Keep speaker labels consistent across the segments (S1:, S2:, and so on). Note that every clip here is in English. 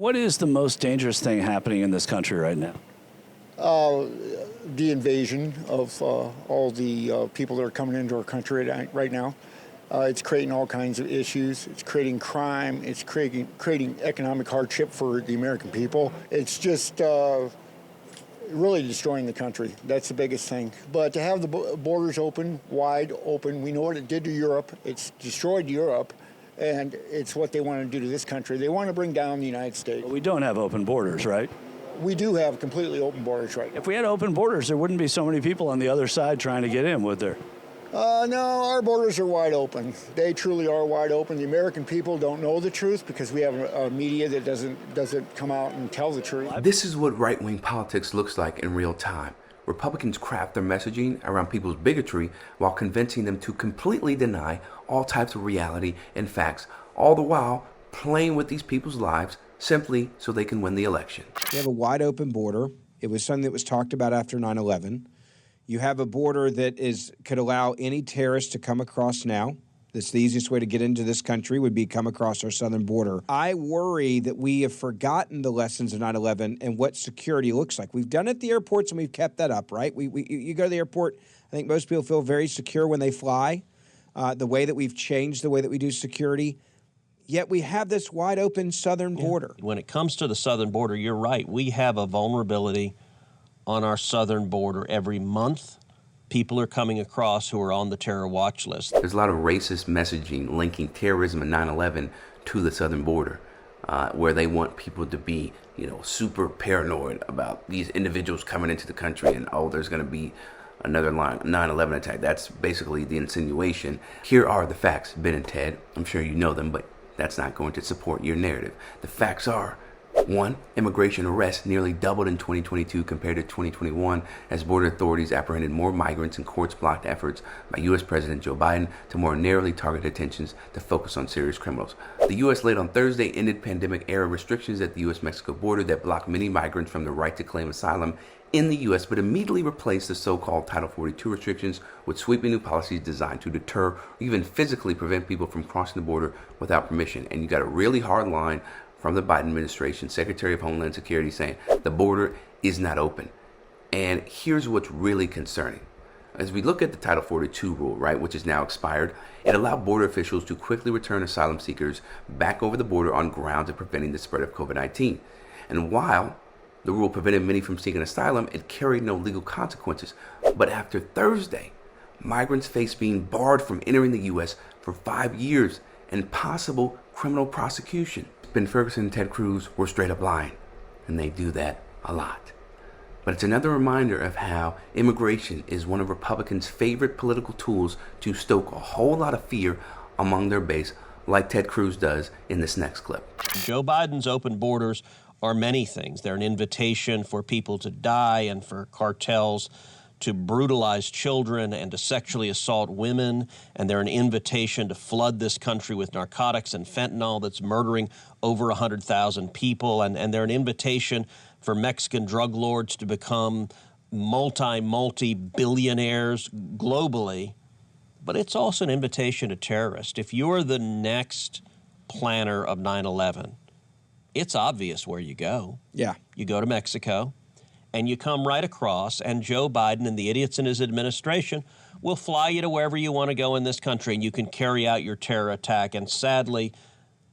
S1: What is the most dangerous thing happening in this country right now?
S2: The invasion of all the people that are coming into our country right now. It's creating all kinds of issues. It's creating crime. It's creating economic hardship for the American people. It's just really destroying the country. That's the biggest thing. But to have the borders open, wide open, we know what it did to Europe. It's destroyed Europe, and it's what they want to do to this country. They want to bring down the United States.
S1: But we don't have open borders, right?
S2: We do have completely open borders right now.
S1: If we had open borders, there wouldn't be so many people on the other side trying to get in, would there?
S2: No, our borders are wide open. They truly are wide open. The American people don't know the truth because we have a media that doesn't come out and tell the truth.
S3: This is what right-wing politics looks like in real time. Republicans craft their messaging around people's bigotry while convincing them to completely deny all types of reality and facts, all the while playing with these people's lives simply so they can win the election.
S4: You have a wide open border. It was something that was talked about after 9/11. You have a border that could allow any terrorist to come across now. That's the easiest way to get into this country would be come across our southern border. I worry that we have forgotten the lessons of 9/11 and what security looks like. We've done it at the airports and we've kept that up, right? You go to the airport, I think most people feel very secure when they fly. The way that we've changed the way that we do security. Yet we have this wide open southern border.
S5: When it comes to the southern border, you're right. We have a vulnerability on our southern border. Every month, people are coming across who are on the terror watch list.
S3: There's a lot of racist messaging linking terrorism and 9/11 to the southern border, where they want people to be, super paranoid about these individuals coming into the country and, there's going to be another 9/11 attack. That's basically the insinuation. Here are the facts, Ben and Ted. I'm sure you know them, but that's not going to support your narrative. The facts are: 1. Immigration arrests nearly doubled in 2022 compared to 2021 as border authorities apprehended more migrants and courts blocked efforts by U.S. President Joe Biden to more narrowly target detentions to focus on serious criminals. The U.S. late on Thursday ended pandemic-era restrictions at the U.S.-Mexico border that blocked many migrants from the right to claim asylum in the U.S., but immediately replaced the so-called Title 42 restrictions with sweeping new policies designed to deter or even physically prevent people from crossing the border without permission. And you got a really hard line from the Biden administration, Secretary of Homeland Security, saying the border is not open. And here's what's really concerning. As we look at the Title 42 rule, right, which is now expired, it allowed border officials to quickly return asylum seekers back over the border on grounds of preventing the spread of COVID-19. And while the rule prevented many from seeking asylum, it carried no legal consequences. But after Thursday, migrants face being barred from entering the U.S. for 5 years and possible criminal prosecution. Ben Ferguson and Ted Cruz were straight up lying, and they do that a lot. But it's another reminder of how immigration is one of Republicans' favorite political tools to stoke a whole lot of fear among their base, like Ted Cruz does in this next clip.
S5: Joe Biden's open borders are many things. They're an invitation for people to die and for cartels to brutalize children and to sexually assault women, and they're an invitation to flood this country with narcotics and fentanyl that's murdering over 100,000 people, and they're an invitation for Mexican drug lords to become multi-billionaires globally, but it's also an invitation to terrorists. If you're the next planner of 9/11, it's obvious where you go.
S4: Yeah.
S5: You go to Mexico, and you come right across, and Joe Biden and the idiots in his administration will fly you to wherever you want to go in this country, and you can carry out your terror attack. And sadly,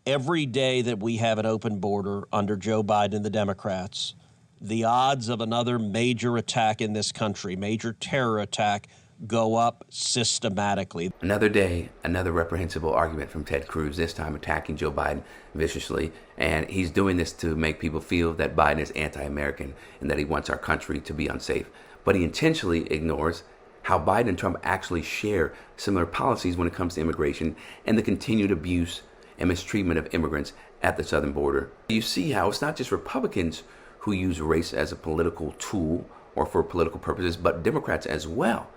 S5: every day that we have an open border under Joe Biden and the Democrats, the odds of another major attack in this country, major terror attack, go up systematically.
S3: Another day, another reprehensible argument from Ted Cruz, this time attacking Joe Biden viciously. And he's doing this to make people feel that Biden is anti-American and that he wants our country to be unsafe. But he intentionally ignores how Biden and Trump actually share similar policies when it comes to immigration and the continued abuse and mistreatment of immigrants at the southern border. You see how it's not just Republicans who use race as a political tool or for political purposes, but Democrats as well.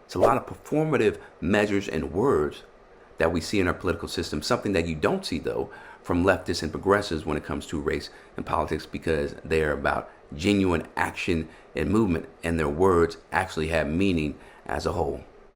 S3: It's a lot of performative measures and words that we see in our political system, something that you don't see, though, from leftists and progressives when it comes to race and politics, because they are about genuine action and movement, and their words actually have meaning as a whole.